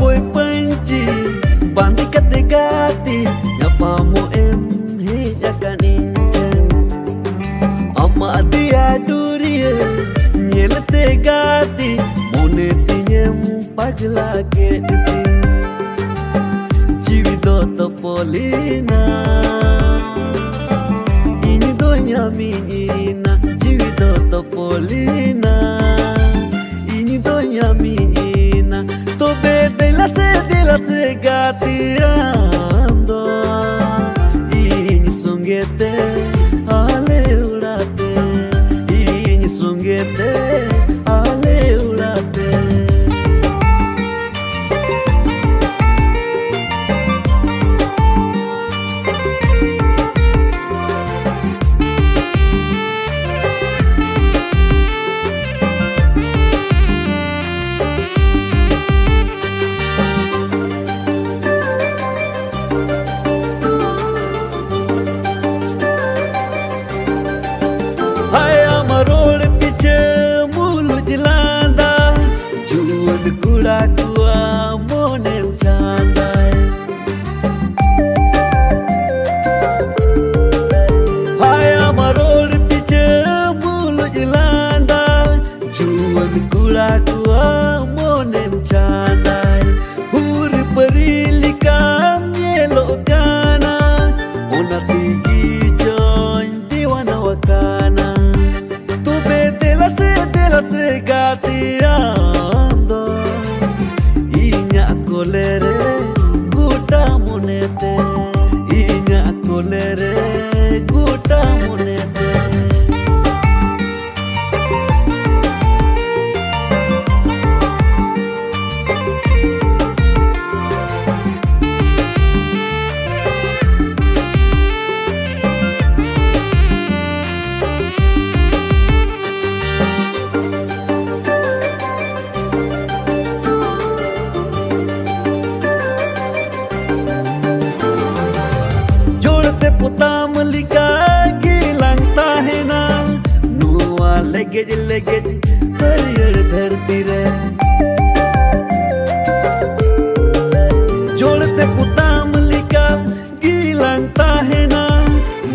boy panci bandi kate gati ngapa mo he akan inten ama dia duria nyelte gati mone tinyem pagla ke diti jivido to polina ini donya minina jivido to polina ini donya minina to be de la se gati ando ini sungete ale urate ini sungete ale urate Kura kua mone uchandai hai amarol piche mulu jilanda juan kura kua mone uchandai huri perilikam yelo kana ona tigi join diwana wakana tu be de la se gatia kolere guta monete inya kolere guta monete पुताम लिका गिlang tahena nuwa legej legej हरियर धरती रे जोड़ते पुताम लिका गिlang tahena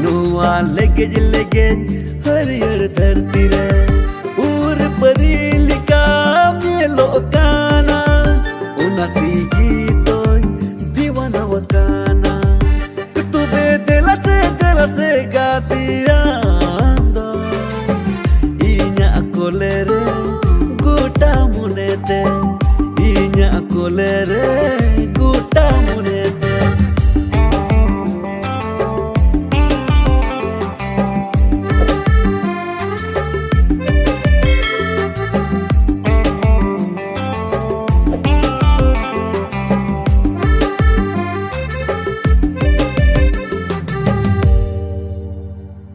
nuwa legej legej हरियर धरती रे